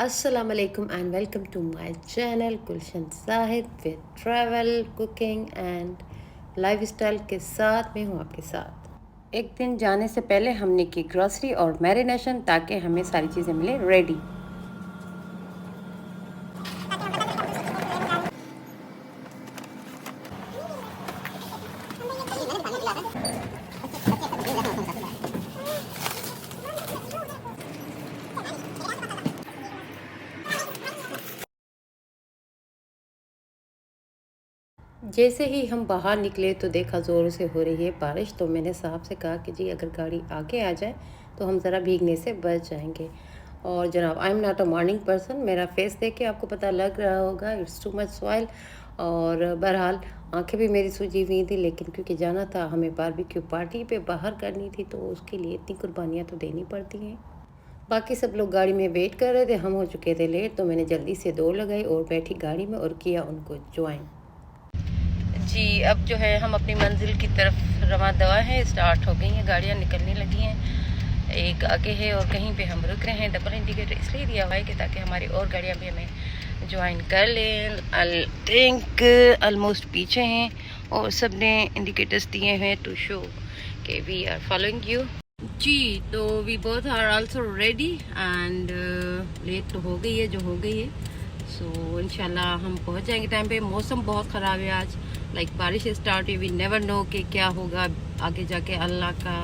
अस्सलाम वालेकुम and welcome to my channel Gulshan Sahid with travel cooking and lifestyle के साथ मैं हूँ आपके साथ। एक दिन जाने से पहले हमने की ग्रोसरी और मैरिनेशन ताकि हमें सारी चीज़ें मिले रेडी। जैसे ही हम बाहर निकले तो देखा ज़ोर से हो रही है बारिश, तो मैंने साहब से कहा कि जी अगर गाड़ी आगे आ जाए तो हम ज़रा भीगने से बच जाएंगे। और जनाब I am not a morning person, मेरा फेस देख के आपको पता लग रहा होगा इट्स टू मच सॉइल। और बहरहाल आंखें भी मेरी सूजी हुई थी, लेकिन क्योंकि जाना था हमें बारबेक्यू पार्टी पे बाहर करनी थी तो उसके लिए इतनी कुर्बानियाँ तो देनी पड़ती हैं। बाकी सब लोग गाड़ी में वेट कर रहे थे, हम हो चुके थे लेट, तो मैंने जल्दी से दौड़ लगाई और बैठी गाड़ी में और किया उनको ज्वाइन। जी अब जो है हम अपनी मंजिल की तरफ रवा दवा है, स्टार्ट हो गई हैं, गाड़ियाँ निकलने लगी हैं। एक आगे है और कहीं पे हम रुक रहे हैं। डबल इंडिकेटर इसलिए दिया हुआ है कि ताकि हमारी और गाड़ियाँ भी हमें ज्वाइन कर लें। आई थिंक ऑलमोस्ट पीछे हैं और सब ने इंडिकेटर्स दिए हैं टू शो कि वी आर फॉलोइंग यू। जी तो we both are also ready and late तो हो गई है जो हो गई है, सो इंशाल्लाह हम पहुंच जाएंगे टाइम पे। मौसम बहुत ख़राब है आज, लाइक बारिश स्टार्ट हुई, वी नेवर नो कि क्या होगा आगे जाके। अल्लाह का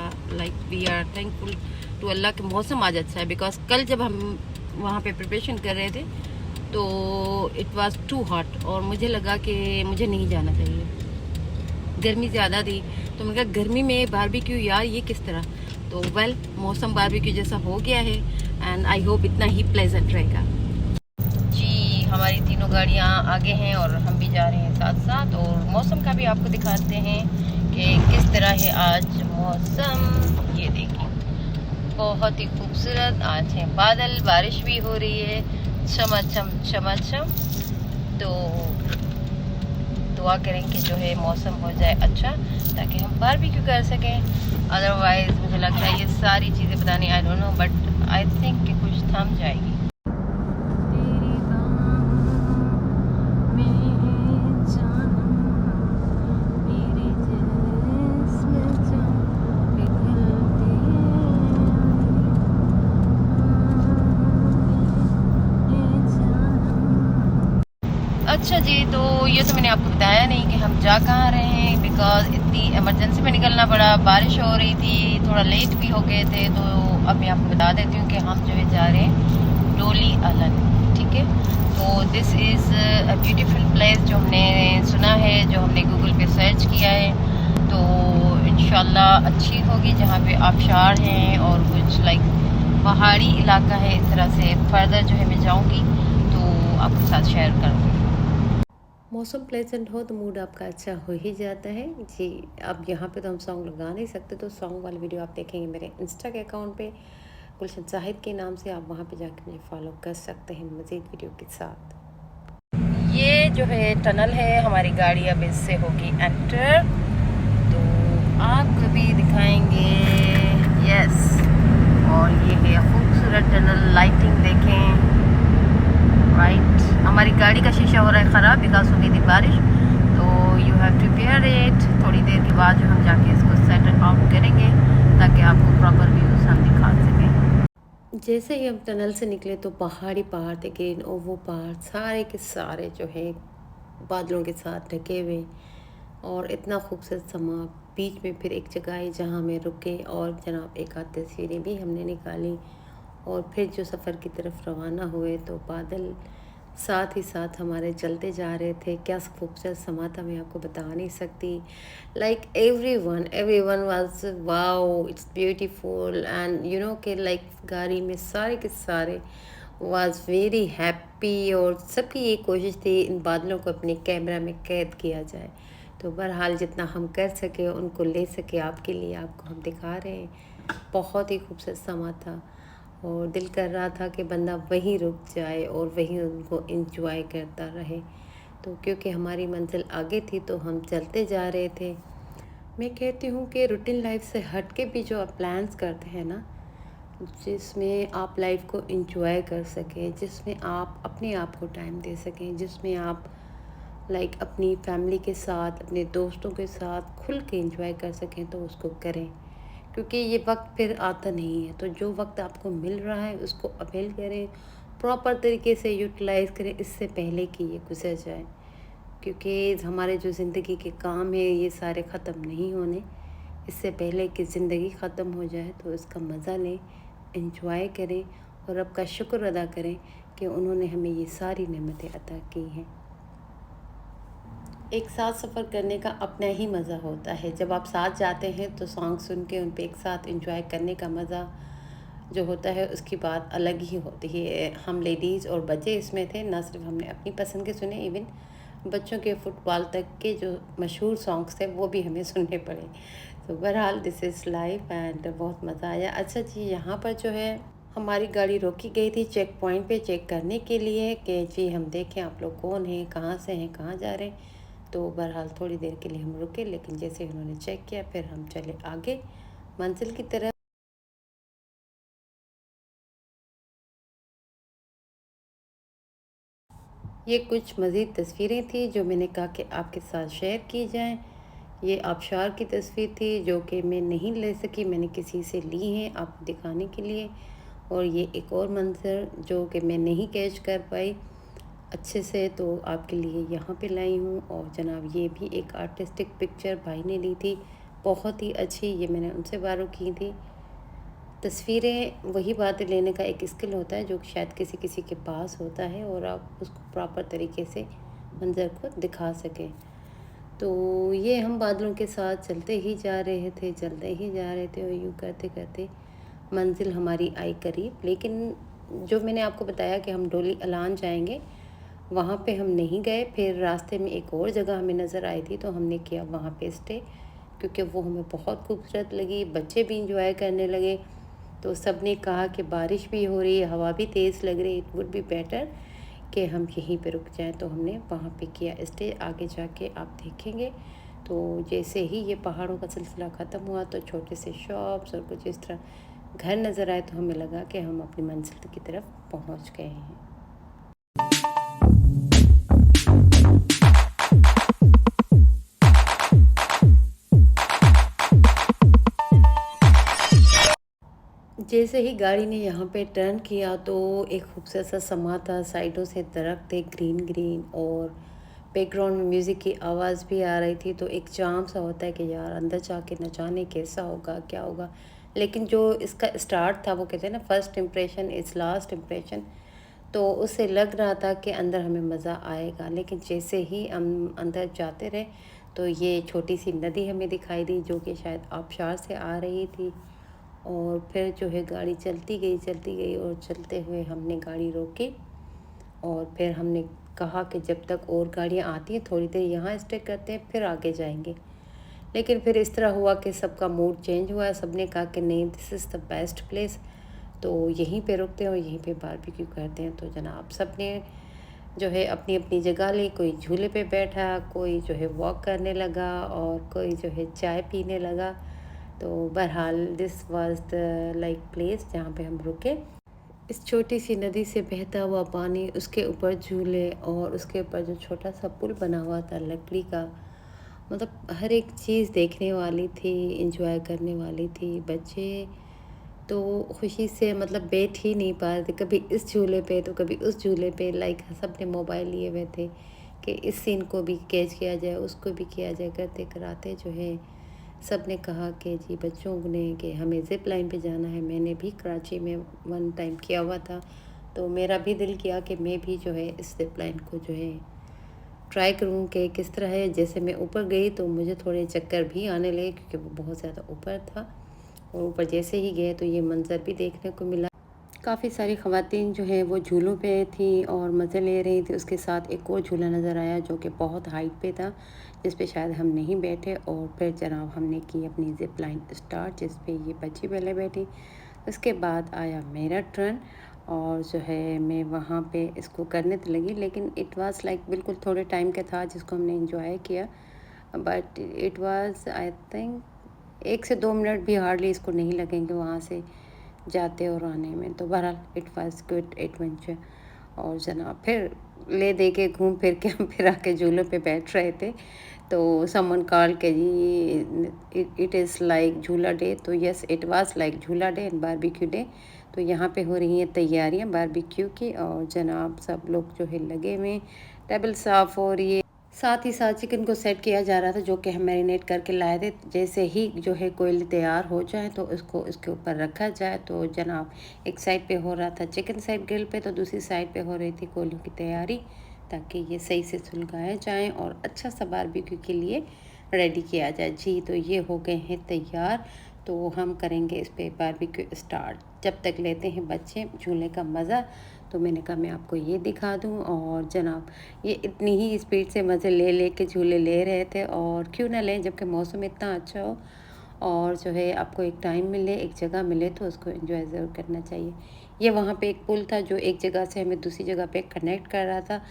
we are thankful to Allah के मौसम आज अच्छा है, बिकॉज कल जब हम वहाँ पे प्रिपरेशन कर रहे थे तो इट वाज टू हॉट और मुझे लगा कि मुझे नहीं जाना चाहिए, गर्मी ज़्यादा थी। तो मैंने कहा गर्मी में बारबेक्यू यार ये किस तरह। तो वेल मौसम बारबेक्यू जैसा हो गया है एंड आई होप इतना ही प्लेजेंट रहेगा। जी हमारी तीनों गाड़ियाँ आगे हैं और हम भी जा रहे हैं साथ साथ, और मौसम का भी आपको दिखाते हैं कि किस तरह है आज मौसम। ये देखिए बहुत ही खूबसूरत आज है, बादल, बारिश भी हो रही है छमाछम छमाछम। तो दुआ करें कि जो है मौसम हो जाए अच्छा ताकि हम बारबेक्यू कर सकें। अदरवाइज मुझे लगता है ये सारी चीज़ें बतानी I don't know, but I think कि कुछ थम जाएगी। अच्छा जी, तो ये तो मैंने आपको बताया नहीं कि हम जा कहाँ रहे हैं, बिकॉज इतनी इमरजेंसी में निकलना पड़ा, बारिश हो रही थी, थोड़ा लेट भी हो गए थे। तो अब मैं आपको बता देती हूँ कि हम जो है जा रहे हैं डोली अलन, ठीक है। तो this is a beautiful place जो हमने सुना है, जो हमने गूगल पे सर्च किया है। तो इंशाल्लाह अच्छी होगी, जहाँ पे आबशार हैं और कुछ लाइक पहाड़ी इलाका है। इस तरह से फर्दर जो है मैं जाऊँगी तो आपके साथ शेयर करूँगी। मौसम प्लेजेंट हो तो मूड आपका अच्छा हो ही जाता है जी। अब यहाँ पे तो हम सॉन्ग लगा नहीं सकते, तो सॉन्ग वाली वीडियो आप देखेंगे मेरे इंस्टा के अकाउंट पे गुलशन साहिद के नाम से, आप वहाँ पे जाकर मुझे फॉलो कर सकते हैं मज़ीद वीडियो के साथ। ये जो है टनल है, हमारी गाड़ी अब इससे होगी एंटर, तो आपको भी दिखाएंगे। यस, और ये है खूबसूरत टनल, लाइटिंग देखें। राइट, हमारी गाड़ी का शीशा हो रहा है ख़राब बिकॉज हो गई थी बारिश, तो you have to bear it. थोड़ी देर के बाद जो हम जाके इसको सेट आउट करेंगे ताकि आपको प्रॉपर व्यूज़ हम दिखा सकें। जैसे ही हम टनल से निकले तो पहाड़ी पहाड़ थे, ग्रीन, और वो पहाड़ सारे के सारे जो है बादलों के साथ ढके हुए, और इतना खूबसूरत समा। बीच में फिर एक जगह है जहाँ हमें रुके और जनाब एक आध तस्वीरें भी हमने निकाली, और फिर जो सफ़र की तरफ रवाना हुए तो बादल साथ ही साथ हमारे चलते जा रहे थे। क्या खूबसूरत समा था, मैं आपको बता नहीं सकती। Like every one was wow, it's beautiful and you know कि लाइक गाड़ी में सारे के सारे वाज वेरी हैप्पी, और सबकी ये कोशिश थी इन बादलों को अपने कैमरा में कैद किया जाए। तो बहरहाल जितना हम कर सके उनको ले सके आपके लिए आपको हम दिखा रहे हैं। बहुत ही खूबसूरत समा था और दिल कर रहा था कि बंदा वहीं रुक जाए और वहीं उनको एंजॉय करता रहे। तो क्योंकि हमारी मंजिल आगे थी तो हम चलते जा रहे थे। मैं कहती हूँ कि रूटीन लाइफ से हट के भी जो आप प्लान्स करते हैं ना, जिसमें आप लाइफ को एंजॉय कर सकें, जिसमें आप अपने आप को टाइम दे सकें, जिसमें आप अपनी फैमिली के साथ, अपने दोस्तों के साथ खुल के एंजॉय कर सकें, तो उसको करें। क्योंकि ये वक्त फिर आता नहीं है, तो जो वक्त आपको मिल रहा है उसको अवेल करें, प्रॉपर तरीके से यूटिलाइज़ करें, इससे पहले कि ये गुजर जाए। क्योंकि हमारे जो ज़िंदगी के काम हैं ये सारे ख़त्म नहीं होने, इससे पहले कि ज़िंदगी ख़त्म हो जाए, तो इसका मज़ा लें, एंजॉय करें और रब का शुक्र अदा करें कि उन्होंने हमें ये सारी नेमतें अता की हैं। एक साथ सफ़र करने का अपना ही मज़ा होता है। जब आप साथ जाते हैं तो सॉन्ग सुन के उन पे एक साथ एंजॉय करने का मज़ा जो होता है उसकी बात अलग ही होती है। हम लेडीज़ और बच्चे इसमें थे, ना सिर्फ हमने अपनी पसंद के सुने, इवन बच्चों के फुटबॉल तक के जो मशहूर सॉन्ग्स थे वो भी हमें सुनने पड़े। तो बहरहाल दिस इज़ लाइफ एंड बहुत मज़ा आया। अच्छा जी, यहाँ पर जो है हमारी गाड़ी रोकी गई थी चेक पॉइंट पे चेक करने के लिए कि जी हम देखें आप लोग कौन हैं, कहाँ से हैं, कहाँ जा रहे हैं। तो बहरहाल थोड़ी देर के लिए हम रुके, लेकिन जैसे उन्होंने चेक किया फिर हम चले आगे मंजिल की तरफ। ये कुछ मज़ीद तस्वीरें थी जो मैंने कहा कि आपके साथ शेयर की जाएं। ये आबशार की तस्वीर थी जो कि मैं नहीं ले सकी, मैंने किसी से ली हैं आपको दिखाने के लिए। और ये एक और मंज़र जो कि मैं नहीं कैच कर पाई अच्छे से, तो आपके लिए यहाँ पे लाई हूँ। और जनाब ये भी एक आर्टिस्टिक पिक्चर भाई ने ली थी, बहुत ही अच्छी, ये मैंने उनसे बारो की थी। तस्वीरें वही बातें लेने का एक स्किल होता है जो शायद किसी किसी के पास होता है और आप उसको प्रॉपर तरीके से मंज़र को दिखा सकें। तो ये हम बादलों के साथ चलते ही जा रहे थे, चलते ही जा रहे थे और यूँ करते करते मंजिल हमारी आई करीब। लेकिन जो मैंने आपको बताया कि हम डोली अलान जाएंगे, वहाँ पे हम नहीं गए। फिर रास्ते में एक और जगह हमें नज़र आई थी तो हमने किया वहाँ पे स्टे, क्योंकि वो हमें बहुत खूबसूरत लगी, बच्चे भी इंजॉय करने लगे। तो सब ने कहा कि बारिश भी हो रही है, हवा भी तेज़ लग रही है, इट वुड बी बेटर कि हम यहीं पे रुक जाएं। तो हमने वहाँ पे किया स्टे। आगे जाके आप देखेंगे तो जैसे ही ये पहाड़ों का सिलसिला ख़त्म हुआ तो छोटे से शॉप्स और कुछ इस तरह घर नज़र आए, तो हमें लगा कि हम अपनी मंजिल की तरफ पहुँच गए हैं। जैसे ही गाड़ी ने यहाँ पे टर्न किया तो एक खूबसूरत सा समा था, साइडों से दरख्त थे ग्रीन ग्रीन, और बैकग्राउंड में म्यूज़िक की आवाज़ भी आ रही थी। तो एक चाम सा होता है कि यार अंदर जाके न जाने कैसा होगा, क्या होगा। लेकिन जो इसका स्टार्ट था, वो कहते हैं ना first impression is last impression, तो उससे लग रहा था कि अंदर हमें मज़ा आएगा। लेकिन जैसे ही हम अंदर जाते रहे तो ये छोटी सी नदी हमें दिखाई दी जो कि शायद आबशार से आ रही थी। और फिर जो है गाड़ी चलती गई और चलते हुए हमने गाड़ी रोकी। और फिर हमने कहा कि जब तक और गाड़ियाँ आती हैं थोड़ी देर यहाँ स्टे करते हैं, फिर आगे जाएंगे। लेकिन फिर इस तरह हुआ कि सबका मूड चेंज हुआ, सब ने कहा कि नहीं this is the best place, तो यहीं पे रुकते हैं और यहीं पे बारबेक्यू करते हैं। तो जनाब सब ने जो है अपनी अपनी जगह ली, कोई झूले पे बैठा, कोई जो है वॉक करने लगा और कोई जो है चाय पीने लगा। तो बहरहाल दिस वाज द प्लेस जहाँ पे हम रुके। इस छोटी सी नदी से बहता हुआ पानी, उसके ऊपर झूले और उसके ऊपर जो छोटा सा पुल बना हुआ था लकड़ी का, मतलब हर एक चीज़ देखने वाली थी, एंजॉय करने वाली थी। बच्चे तो खुशी से बैठ ही नहीं पा रहे थे, कभी इस झूले पे तो कभी उस झूले पे। सब ने मोबाइल लिए हुए थे कि इस सीन को भी कैच किया जाए, उसको भी किया जाए। करते कराते जो है सब ने कहा कि जी बच्चों ने कि हमें ज़िप लाइन पे जाना है। मैंने भी कराची में वन टाइम किया हुआ था, तो मेरा भी दिल किया कि मैं भी जो है इस ज़िप लाइन को जो है ट्राई करूँ कि किस तरह है। जैसे मैं ऊपर गई तो मुझे थोड़े चक्कर भी आने लगे क्योंकि वो बहुत ज़्यादा ऊपर था। और ऊपर जैसे ही गए तो ये मंज़र भी देखने को मिला। काफ़ी सारी ख़वातीन जो है वो झूलों पे थी और मज़े ले रही थी। उसके साथ एक और झूला नज़र आया जो कि बहुत हाइट पे था, जिस पे शायद हम नहीं बैठे। और फिर जनाब हमने की अपनी ज़िप लाइन स्टार्ट, जिस पे ये बच्ची पहले बैठी। उसके बाद आया मेरा टर्न और जो है मैं वहाँ पे इसको करने तो लगी, लेकिन इट वाज़ बिल्कुल थोड़े टाइम का था जिसको हमने इंजॉय किया। But it was I think 1 से 2 मिनट भी हार्डली इसको नहीं लगेंगे वहाँ से जाते और आने में। तो बहरहाल इट वाज गुड एडवेंचर। और जनाब फिर ले दे के घूम फिर के हम फिर आके झूलों पे बैठ रहे थे। तो समवन कॉल के जी इट इज़ लाइक झूला डे। तो यस इट वाज लाइक झूला डे एंड बारबेक्यू डे। तो यहाँ पे हो रही हैं तैयारियाँ बारबेक्यू की और जनाब सब लोग जो है लगे हुए हैं, टेबल साफ़ हो रही है। साथ ही साथ चिकन को सेट किया जा रहा था जो कि हम मैरिनेट करके लाए थे। जैसे ही जो है कोयले तैयार हो जाए तो उसको इसके ऊपर रखा जाए। तो जनाब एक साइड पे हो रहा था चिकन साइड ग्रिल पे, तो दूसरी साइड पे हो रही थी कोयलों की तैयारी, ताकि ये सही से सुलगाए जाएँ और अच्छा सा बारबेक्यू के लिए रेडी किया जाए। जी तो ये हो गए हैं तैयार। तो हम करेंगे इस पे बारबेक्यू स्टार्ट। जब तक लेते हैं बच्चे झूले का मज़ा, तो मैंने कहा मैं आपको ये दिखा दूँ। और जनाब ये इतनी ही स्पीड से मज़े ले ले के झूले ले रहे थे, और क्यों ना लें जबकि मौसम इतना अच्छा हो और जो है आपको एक टाइम मिले, एक जगह मिले तो उसको एंजॉय ज़रूर करना चाहिए। ये वहाँ पे एक पुल था जो एक जगह से हमें दूसरी जगह पे कनेक्ट कर रहा था।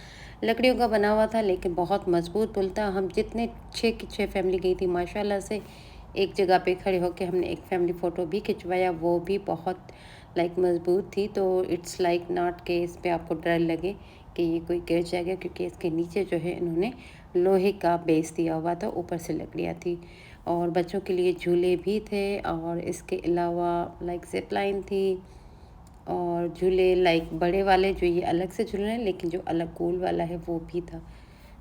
लकड़ियों का बना हुआ था लेकिन बहुत मज़बूत पुल था। हम जितने 6 की 6 फैमिली गई थी माशाल्लाह से, एक जगह पे खड़े होके हमने एक फैमिली फ़ोटो भी खिंचवाया, वो भी बहुत लाइक मज़बूत थी। तो इट्स लाइक नॉट कि इस पे आपको डर लगे कि ये कोई गिर जाएगा, क्योंकि इसके नीचे जो है इन्होंने लोहे का बेस दिया हुआ था, ऊपर से लकड़ियाँ थी। और बच्चों के लिए झूले भी थे और इसके अलावा लाइक ज़िप लाइन थी और झूले लाइक बड़े वाले जो ये अलग से झूले हैं, लेकिन जो अलग गोल वाला है वो भी था।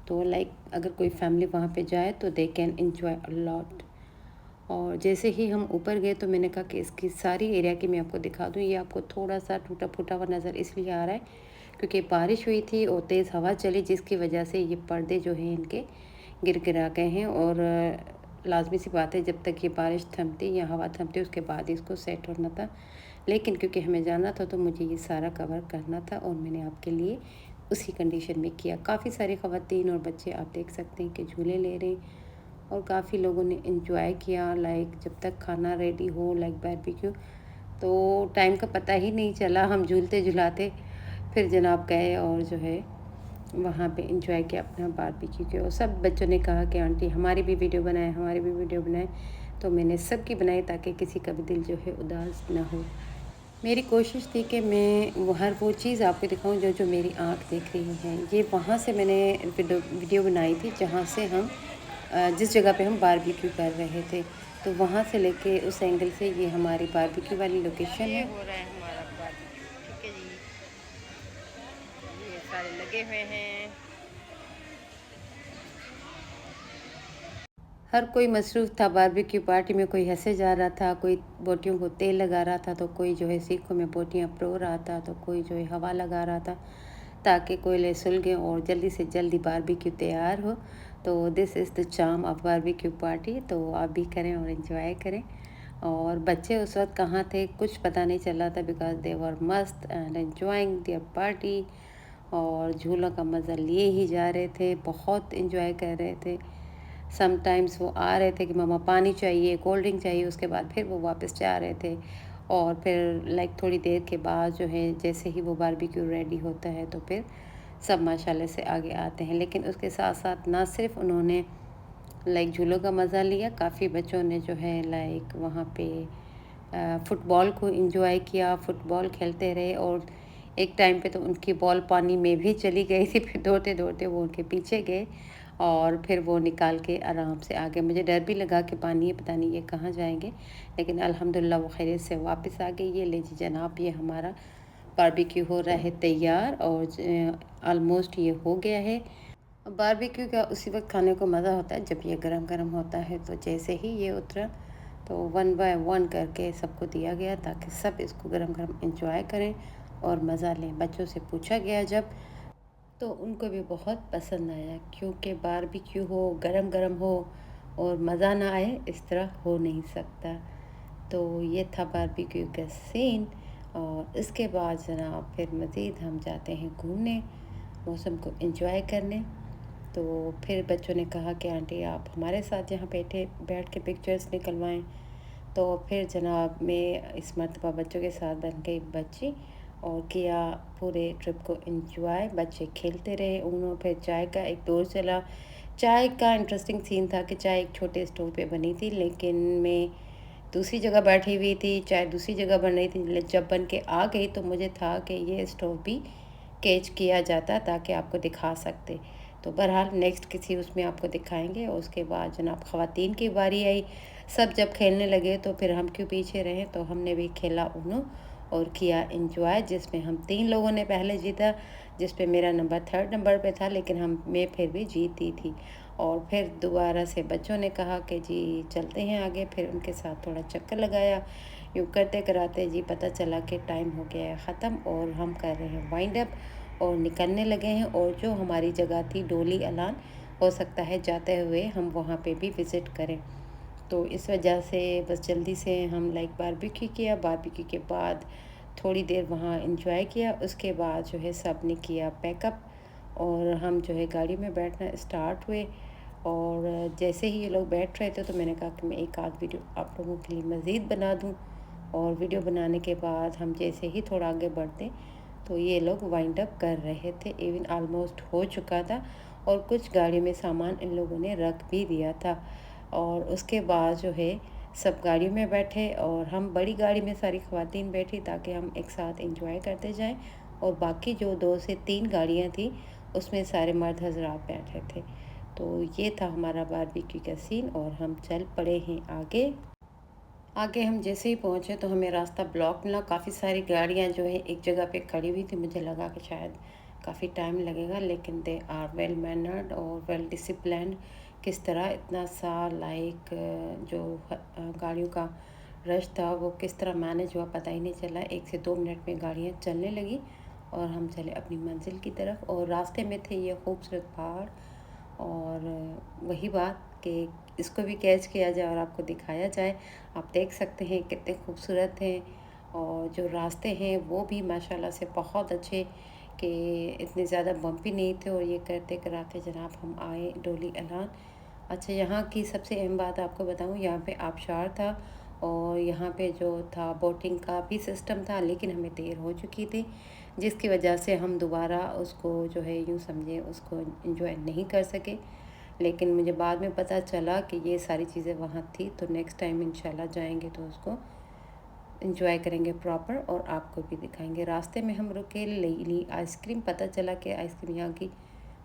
तो लाइक अगर कोई फैमिली वहाँ पे जाए तो they can enjoy a lot. और जैसे ही हम ऊपर गए तो मैंने कहा कि इसकी सारी एरिया की मैं आपको दिखा दूँ। ये आपको थोड़ा सा टूटा फूटा हुआ नज़र इसलिए आ रहा है क्योंकि बारिश हुई थी और तेज़ हवा चली, जिसकी वजह से ये पर्दे जो हैं इनके गिरा गए हैं। और लाजमी सी बात है जब तक ये बारिश थमती या हवा थमती उसके बाद इसको सेट होना था, लेकिन क्योंकि हमें जाना था तो मुझे ये सारा कवर करना था और मैंने आपके लिए उसी कंडीशन में किया। काफ़ी सारी ख़वातीन और बच्चे आप देख सकते हैं कि झूले ले रहे हैं और काफ़ी लोगों ने एंजॉय किया। लाइक जब तक खाना रेडी हो लाइक बारबेक्यू, तो टाइम का पता ही नहीं चला। हम झूलते झुलाते फिर जनाब गए और जो है वहाँ पे एंजॉय किया अपना बारबेक्यू के। और सब बच्चों ने कहा कि आंटी हमारी भी वीडियो बनाए, हमारी भी वीडियो बनाए। तो मैंने सबकी बनाई ताकि किसी का भी दिल जो है उदास ना हो। मेरी कोशिश थी कि मैं हर वो चीज़ आपको दिखाऊं जो जो मेरी आँख देख रही है। ये वहाँ से मैंने वीडियो बनाई थी जहाँ से हम जिस जगह पे हम बारबेक्यू कर रहे थे, तो वहाँ से लेके उस एंगल से ये हमारी बारबेक्यू वाली लोकेशन ये है। हो रहा है हमारा बारबेक्यू, ठीक है जी। ये सारे लगे हुए हैं। हर कोई मसरूफ़ था बारबेक्यू पार्टी में। कोई हंसे जा रहा था, कोई बोटियों को तेल लगा रहा था, तो कोई जो है सीखों में बोटियाँ परो रहा था, तो कोई जो है हवा लगा रहा था ताकि कोयले सुलगें और जल्दी से जल्दी बारबेक्यू तैयार हो। तो this is the charm of barbecue party. तो आप भी करें और एंजॉय करें। और बच्चे उस वक्त कहाँ थे कुछ पता नहीं चल रहा था, बिकॉज दे वर मस्त एंड एंजॉइंग देयर पार्टी। और झूलों का मज़ा लिए ही जा रहे थे, बहुत एंजॉय कर रहे थे। समटाइम्स वो आ रहे थे कि मम्मा पानी चाहिए, कोल्ड ड्रिंक चाहिए, उसके बाद फिर वो वापस जा रहे थे। और फिर लाइक थोड़ी देर के बाद जो है जैसे ही वो बारबेक्यू रेडी होता है तो फिर सब माशाल्लाह से आगे आते हैं। लेकिन उसके साथ साथ ना सिर्फ उन्होंने लाइक झूलों का मज़ा लिया, काफ़ी बच्चों ने जो है लाइक वहाँ पे फ़ुटबॉल को एंजॉय किया, फ़ुटबॉल खेलते रहे। और एक टाइम पे तो उनकी बॉल पानी में भी चली गई थी, फिर दौड़ते-दौड़ते वो उनके पीछे गए और फिर वो निकाल के आराम से आ गए। मुझे डर भी लगा कि पानी है, पता नहीं ये कहाँ जाएँगे, लेकिन अल्हम्दुलिल्लाह वो खैरियत से वापस आ गए। ये ले जी जनाब, ये हमारा बारबेक्यू हो रहा है तैयार और ऑलमोस्ट ये हो गया है। बारबेक्यू का उसी वक्त खाने को मज़ा होता है जब ये गरम-गरम होता है। तो जैसे ही ये उतरा तो वन बाय वन करके सबको दिया गया ताकि सब इसको गरम-गरम एंजॉय करें और मज़ा लें। बच्चों से पूछा गया जब, तो उनको भी बहुत पसंद आया, क्योंकि बारबेक्यू हो, गरम-गरम हो और मज़ा ना आए इस तरह हो नहीं सकता। तो ये था बारबेक्यू का सीन। और इसके बाद जनाब फिर मज़ीद हम जाते हैं घूमने, मौसम को एंजॉय करने। तो फिर बच्चों ने कहा कि आंटी आप हमारे साथ यहाँ बैठ के पिक्चर्स निकलवाएं। तो फिर जनाब मैं इस मरतबा बच्चों के साथ बन गई बच्ची और किया पूरे ट्रिप को एंजॉय। बच्चे खेलते रहे उन्होंने। फिर चाय का एक दौर चला। चाय का इंटरेस्टिंग सीन था कि चाय एक छोटे स्टोव पे बनी थी, लेकिन मैं दूसरी जगह बैठी हुई थी, चाय दूसरी जगह बन रही थी। जब बन के आ गई तो मुझे था कि ये स्टोव भी कैच किया जाता ताकि आपको दिखा सकते। तो बहरहाल नेक्स्ट किसी उसमें आपको दिखाएंगे। और उसके बाद जनाब ख़वातीन की बारी आई। सब जब खेलने लगे तो फिर हम क्यों पीछे रहे, तो हमने भी खेला ऊनो और किया इंजॉय, जिसमें हम 3 लोगों ने पहले जीता, जिस पे मेरा नंबर 3rd नंबर पे था, लेकिन मैं फिर भी जीती थी। और फिर दोबारा से बच्चों ने कहा कि जी चलते हैं आगे, फिर उनके साथ थोड़ा चक्कर लगाया। यूँ करते कराते जी पता चला कि टाइम हो गया है ख़त्म और हम कर रहे हैं वाइंड अप और निकलने लगे हैं। और जो हमारी जगह थी डोली अलान, हो सकता है जाते हुए हम वहाँ पे भी विज़िट करें। तो इस वजह से बस जल्दी से हम लाइक बारबेक्यू किया। बारबेक्यू के बाद थोड़ी देर वहाँ इंजॉय किया। उसके बाद जो है सब ने किया पैकअप और हम जो है गाड़ी में बैठना स्टार्ट हुए। और जैसे ही ये लोग बैठ रहे थे तो मैंने कहा कि मैं एक आध वीडियो आप लोगों के लिए मज़ीद बना दूं। और वीडियो बनाने के बाद हम जैसे ही थोड़ा आगे बढ़ते तो ये लोग वाइंड अप कर रहे थे। इवन आलमोस्ट हो चुका था और कुछ गाड़ी में सामान इन लोगों ने रख भी दिया था। और उसके बाद जो है सब गाड़ी में बैठे और हम बड़ी गाड़ी में सारी ख़वातीन बैठी ताकि हम एक साथ एंजॉय करते जाएं। और बाकी जो 2 से 3 गाड़ियां थी उसमें सारे मर्द हजरात बैठे थे। तो ये था हमारा बारबेक्यू का सीन और हम चल पड़े हैं आगे। आगे हम जैसे ही पहुँचे तो हमें रास्ता ब्लॉक मिला। काफ़ी सारी गाड़ियाँ जो है एक जगह पे खड़ी हुई थी। मुझे लगा कि शायद काफ़ी टाइम लगेगा, लेकिन दे आर वेल मैनर्ड और वेल डिसिप्लिन्ड। किस तरह इतना सा लाइक जो गाड़ियों का रश था वो किस तरह मैनेज हुआ पता ही नहीं चला। 1 से 2 मिनट में गाड़ियाँ चलने लगी और हम चले अपनी मंजिल की तरफ। और रास्ते में थे ये खूबसूरत पहाड़ और वही बात कि इसको भी कैच किया जाए और आपको दिखाया जाए। आप देख सकते हैं कितने खूबसूरत हैं और जो रास्ते हैं वो भी माशाल्लाह से बहुत अच्छे कि इतने ज़्यादा बम्पी नहीं थे। और ये करते कराते जनाब हम आए डोली अलान। अच्छा, यहाँ की सबसे अहम बात आपको बताऊँ, यहाँ पे आबशार था और यहाँ पे जो था बोटिंग का भी सिस्टम था, लेकिन हमें देर हो चुकी थी जिसकी वजह से हम दोबारा उसको जो है यूँ समझें उसको एंजॉय नहीं कर सके। लेकिन मुझे बाद में पता चला कि ये सारी चीज़ें वहाँ थी, तो नेक्स्ट टाइम इंशाल्लाह जाएंगे तो उसको इंजॉय करेंगे प्रॉपर और आपको भी दिखाएंगे। रास्ते में हम रुके, ली आइसक्रीम। पता चला कि आइसक्रीम यहाँ की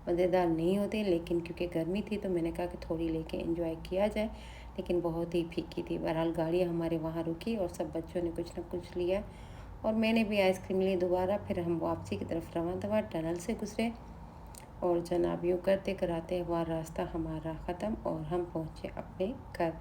मज़ेदार नहीं होती, लेकिन क्योंकि गर्मी थी तो मैंने कहा कि थोड़ी लेके एंजॉय किया जाए, लेकिन बहुत ही फीकी थी। बहरहाल गाड़ियाँ हमारे वहाँ रुकी और सब बच्चों ने कुछ ना कुछ लिया और मैंने भी आइसक्रीम ली दोबारा। फिर हम वापसी की तरफ रवाना दवा टनल से गुजरे और जनाब यूँ करते कराते हुआ रास्ता हमारा ख़त्म और हम पहुँचे अपने घर।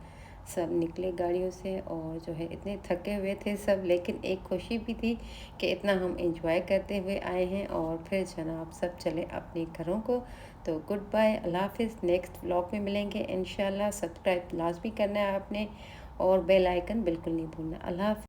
सब निकले गाड़ियों से और जो है इतने थके हुए थे सब, लेकिन एक खुशी भी थी कि इतना हम एंजॉय करते हुए आए हैं। और फिर जनाब सब चले अपने घरों को। तो गुड बाय, अल्लाह हाफ़िज़। नेक्स्ट व्लॉग में मिलेंगे इंशाल्लाह। सब्सक्राइब लाजमी करना है आपने और बेल आइकन बिल्कुल नहीं भूलना। अल्लाह हाफ़िज़।